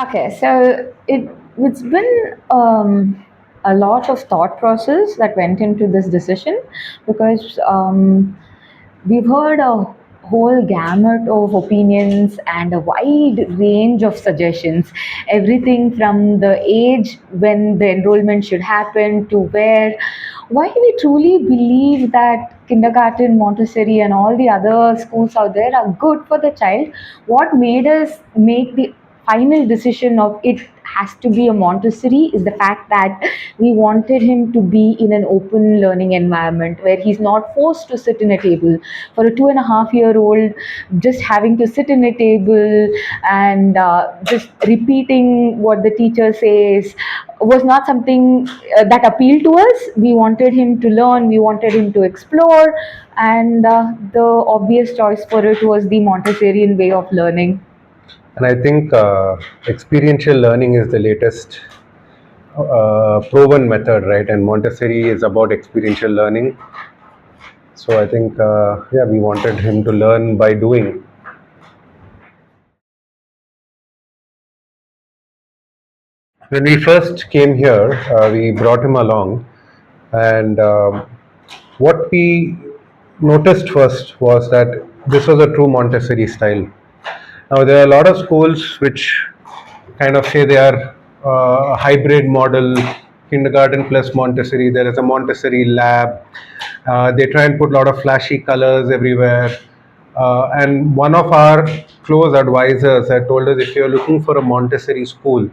Okay, so it's been a lot of thought process that went into this decision because we've heard a whole gamut of opinions and a wide range of suggestions. Everything from the age when the enrollment should happen to why we truly believe that kindergarten, Montessori, and all the other schools out there are good for the child. What made us make the final decision of it has to be a Montessori is the fact that we wanted him to be in an open learning environment where he's not forced to sit in a table. For a 2.5-year-old, just having to sit in a table and just repeating what the teacher says was not something that appealed to us. We wanted him to learn, we wanted him to explore, and the obvious choice for it was the Montessorian way of learning. And I think experiential learning is the latest proven method, right? And Montessori is about experiential learning. So I think, yeah, we wanted him to learn by doing. When we first came here, we brought him along, and what we noticed first was that this was a true Montessori style. Now, there are a lot of schools which kind of say they are a hybrid model, kindergarten plus Montessori. There is a Montessori lab. They try and put a lot of flashy colors everywhere. And one of our close advisors had told us, if you're looking for a Montessori school,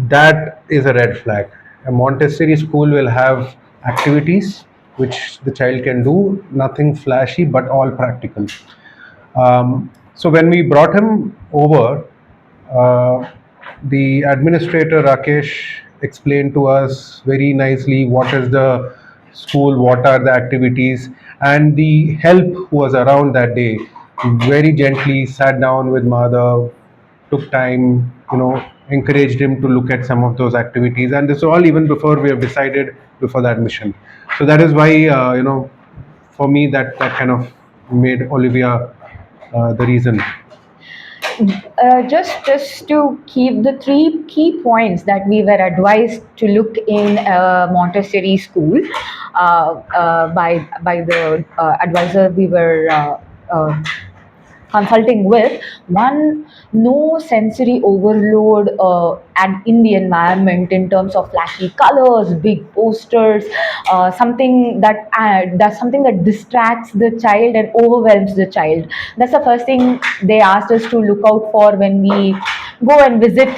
that is a red flag. A Montessori school will have activities which the child can do, nothing flashy, but all practical. So when we brought him over, uh, the administrator Rakesh explained to us very nicely what is the school, what are the activities, and the help who was around that day very gently sat down with Madhav, took time, encouraged him to look at some of those activities, and this all even before we have decided before the admission. So that is why, for me, that kind of made Olivia the reason. Just to keep the three key points that we were advised to look in a Montessori school by the advisor we were consulting with. One, no sensory overload and in the environment in terms of flashy colors, big posters, something that distracts the child and overwhelms the child. That's the first thing they asked us to look out for when we go and visit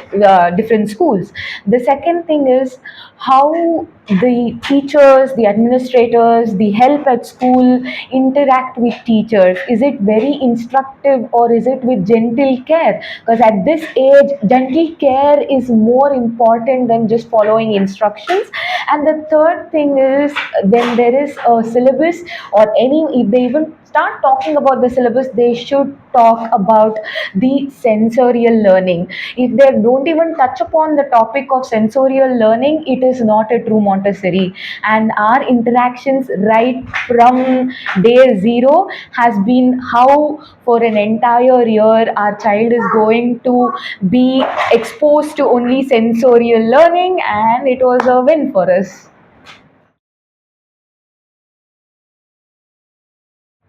different schools. The second thing is how the teachers, the administrators, the help at school interact with teachers. Is it very instructive or is it with gentle care? Because at this age, gentle care is more important than just following instructions. And the third thing is when there is a syllabus or any, if they even start talking about the syllabus, they should talk about the sensorial learning. If they don't even touch upon the topic of sensorial learning, it is not a true Montessori. And our interactions right from day zero has been how for an entire year our child is going to be exposed to only sensorial learning, and it was a win for us.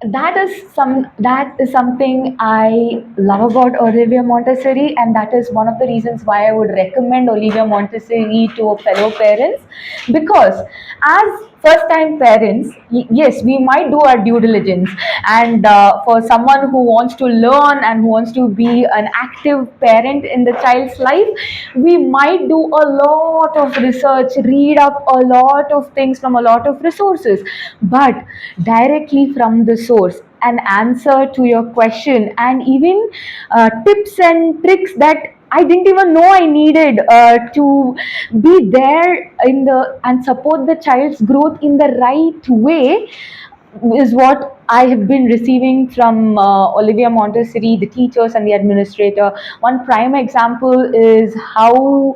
That is something I love about Olivia Montessori, and that is one of the reasons why I would recommend Olivia Montessori to fellow parents. Because as first time parents, yes, we might do our due diligence, and for someone who wants to learn and who wants to be an active parent in the child's life, we might do a lot of research, read up a lot of things from a lot of resources, but directly from the source, an answer to your question, and even tips and tricks that I didn't even know I needed to be there in the and support the child's growth in the right way is what I have been receiving from Olivia Montessori, the teachers and the administrator. One prime example is how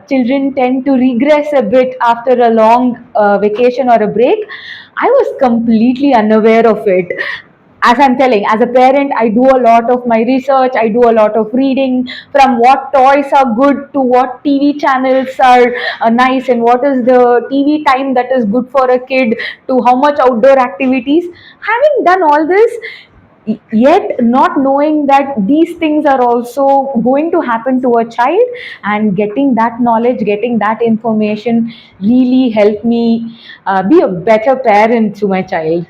children tend to regress a bit after a long vacation or a break. I was completely unaware of it. as I'm telling, as a parent, I do a lot of my research, I do a lot of reading, from what toys are good to what TV channels are nice, and what is the TV time that is good for a kid, to how much outdoor activities. Having done all this, yet not knowing that these things are also going to happen to a child, and getting that knowledge, getting that information really helped me be a better parent to my child.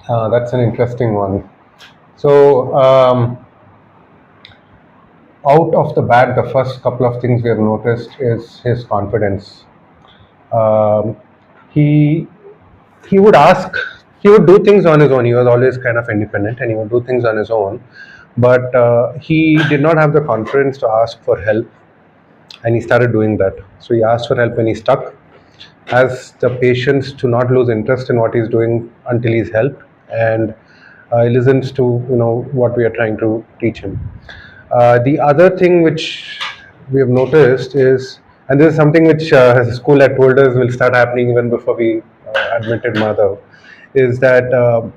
That's an interesting one. So, out of the bat, the first couple of things we have noticed is his confidence. Um, he he would ask, he would do things on his own. He was always kind of independent, and he would do things on his own. But he did not have the confidence to ask for help, and he started doing that. So he asked for help when he stuck, has the patience to not lose interest in what he's doing until he's helped, and he listens to what we are trying to teach him. The other thing which we have noticed is, and this is something which the school had told us will start happening even before we admitted Madhav, is that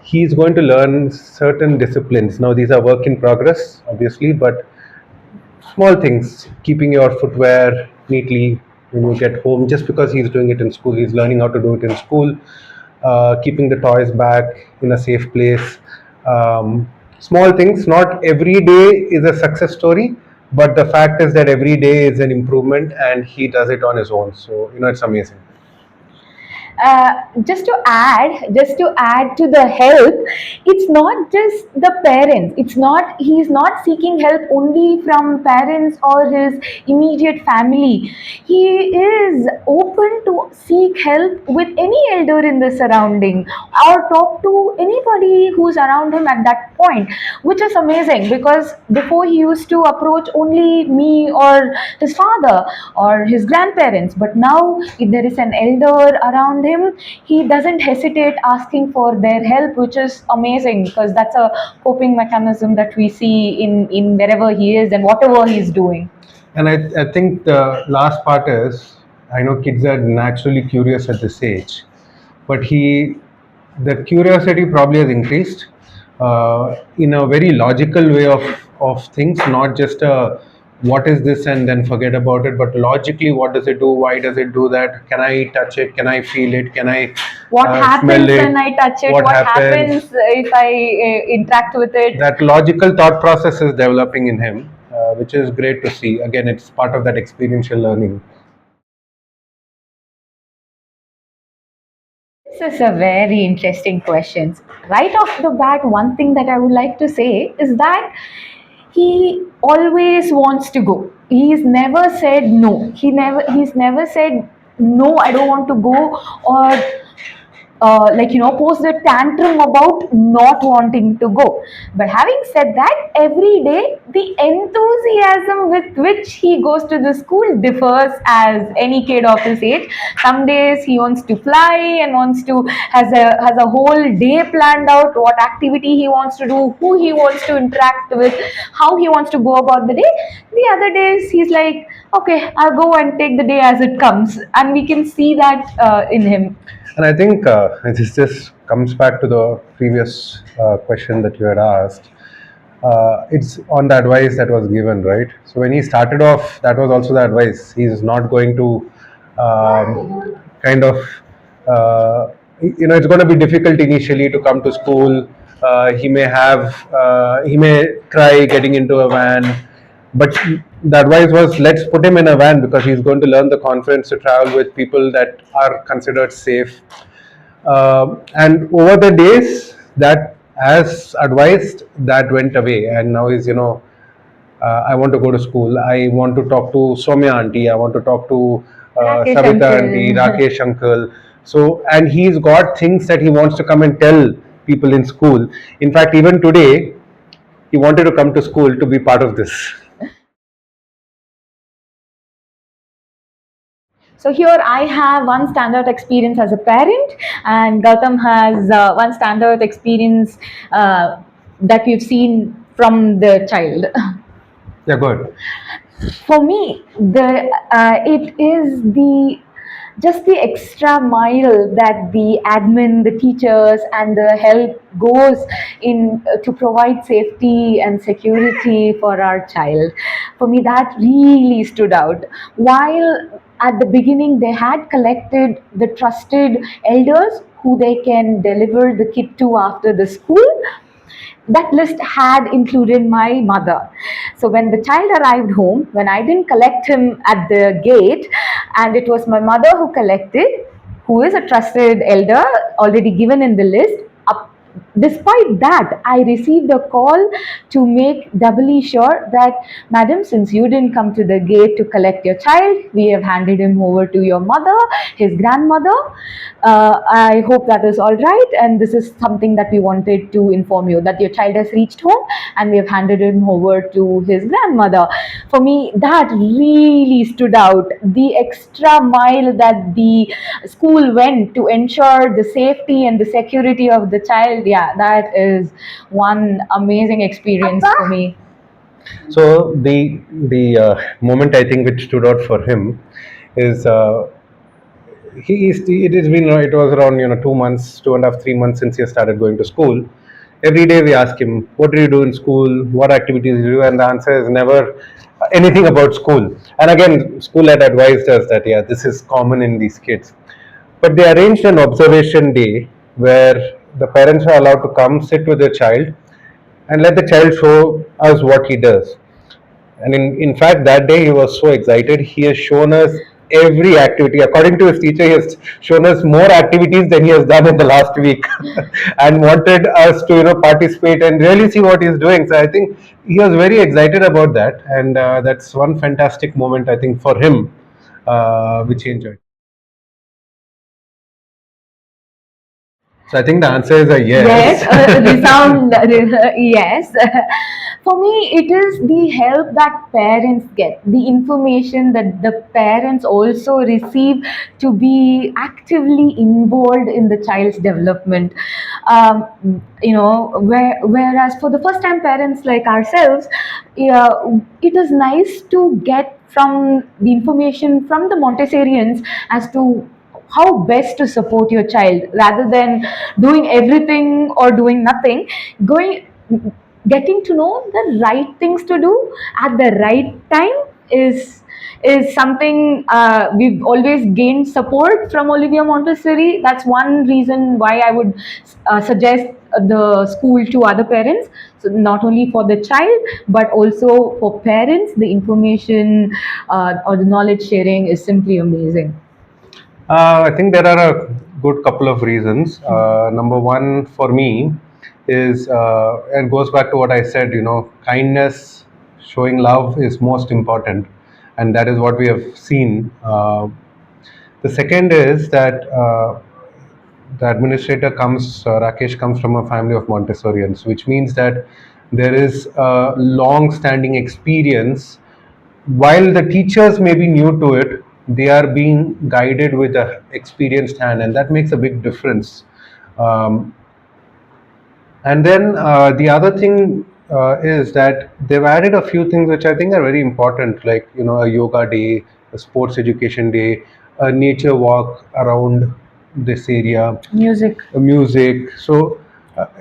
he's going to learn certain disciplines. Now these are work in progress, obviously, but small things, keeping your footwear neatly when you get home, just because he's doing it in school, he's learning how to do it in school. Keeping the toys back in a safe place. Small things. Not every day is a success story, but the fact is that every day is an improvement, and he does it on his own. So it's amazing. Just to add to the help, it's not just the parents, it's not, he's not seeking help only from parents or his immediate family. He is open to seek help with any elder in the surrounding, or talk to anybody who's around him at that point, which is amazing, because before he used to approach only me or his father or his grandparents, but now if there is an elder around him, he doesn't hesitate asking for their help, which is amazing, because that's a coping mechanism that we see in wherever he is and whatever he's doing. And I think the last part is, I know kids are naturally curious at this age, but the curiosity probably has increased in a very logical way of things, not just a what is this and then forget about it, but logically, what does it do? Why does it do that? Can I touch it? Can I feel it? Can I What smell happens it? when I touch it? What What happens? happens if I interact with it? That logical thought process is developing in him, which is great to see. Again, it's part of that experiential learning. This is a very interesting question. Right off the bat, one thing that I would like to say is that he always wants to go. He's never said no. He's never said no, I don't want to go, or post the tantrum about not wanting to go. But having said that, every day the enthusiasm with which he goes to the school differs as any kid of his age. Some days he wants to fly and wants to has a whole day planned out, what activity he wants to do, who he wants to interact with, how he wants to go about the day. The other days he's like, okay, I'll go and take the day as it comes, and we can see that in him. And I think this just comes back to the previous question that you had asked. It's on the advice that was given, right? So when he started off, that was also the advice. He's not going to kind of, it's going to be difficult initially to come to school. He may cry getting into a van, but the advice was, let's put him in a van because he's going to learn the confidence to travel with people that are considered safe. And over the days, that as advised, that went away, and now he's I want to go to school. I want to talk to Soumya auntie. I want to talk to Rakesh Savita uncle. auntie, Rakesh uncle. So, and he's got things that he wants to come and tell people in school. In fact, even today, he wanted to come to school to be part of this. So here I have one standard experience as a parent, and Gautam has one standard experience that we've seen from the child. Yeah, good. For me, it is the just the extra mile that the admin, the teachers, and the help goes in to provide safety and security for our child. For me, that really stood out. While at the beginning they had collected the trusted elders who they can deliver the kit to after the school, that list had included my mother. So when the child arrived home, when I didn't collect him at the gate, and it was my mother who collected, who is a trusted elder already given in the list, up, despite that, I received a call to make doubly sure that, Madam, since you didn't come to the gate to collect your child, we have handed him over to your mother, his grandmother. I hope that is all right. And this is something that we wanted to inform you that your child has reached home and we have handed him over to his grandmother. For me, that really stood out. The extra mile that the school went to ensure the safety and the security of the child, yeah, that is one amazing experience for me. So the moment I think which stood out for him is he is it has been it was around 2 months, 2.5, 3 months since he has started going to school. Every day we ask him, "What do you do in school? What activities do you do?" And the answer is never anything about school. And again, school had advised us that yeah, this is common in these kids. But they arranged an observation day where the parents are allowed to come sit with the child and let the child show us what he does. And in fact, that day he was so excited. He has shown us every activity. According to his teacher, he has shown us more activities than he has done in the last week, and wanted us to participate and really see what he's doing. So I think he was very excited about that, and that's one fantastic moment I think for him, which he enjoyed. So I think the answer is a Yes, yes. resound, yes. For me, it is the help that parents get, the information that the parents also receive to be actively involved in the child's development. Whereas for the first time parents like ourselves, yeah, it is nice to get from the information from the Montessorians as to how best to support your child rather than doing everything or doing nothing. Going Getting to know the right things to do at the right time is something we've always gained support from Olivia Montessori. That's one reason why I would suggest the school to other parents. So not only for the child but also for parents, the information or the knowledge sharing is simply amazing. I think there are a good couple of reasons. Number one for me is, and goes back to what I said, kindness, showing love is most important. And that is what we have seen. The second is that the administrator Rakesh comes from a family of Montessorians, which means that there is a long standing experience. While the teachers may be new to it, they are being guided with a experienced hand, and that makes a big difference. Um, and then the other thing is that they've added a few things which I think are very important, like a yoga day, a sports education day, a nature walk around this area, Music. music. So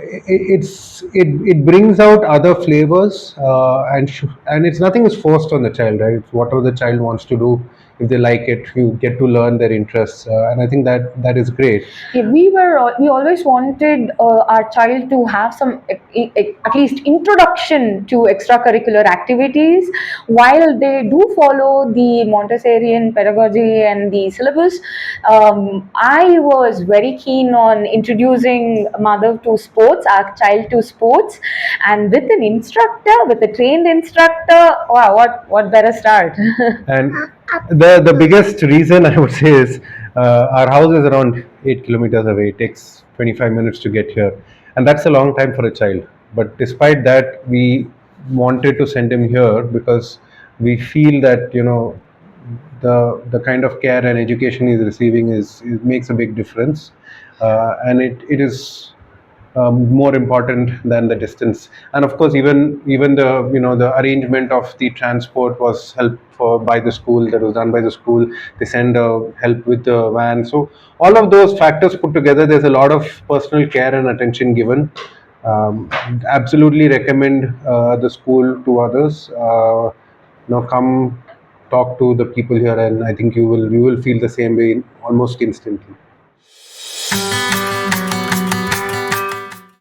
it brings out other flavors, and it's nothing is forced on the child, right? It's whatever the child wants to do. If they like it, you get to learn their interests, and I think that is great. Yeah, we always wanted our child to have some at least introduction to extracurricular activities. While they do follow the Montessorian pedagogy and the syllabus, I was very keen on introducing Madhav to sports, our child to sports, and with an instructor, with a trained instructor. Wow, what better start? And the biggest reason I would say is our house is around 8 kilometers away. It takes 25 minutes to get here, and that's a long time for a child. But despite that, we wanted to send him here because we feel that the kind of care and education he's receiving is makes a big difference, and it is more important than the distance. And of course, even the the arrangement of the transport was helped for by the school. That was done by the school. They send help with the van. So all of those factors put together, there's a lot of personal care and attention given. Absolutely recommend the school to others. Come talk to the people here, and I think you will feel the same way almost instantly.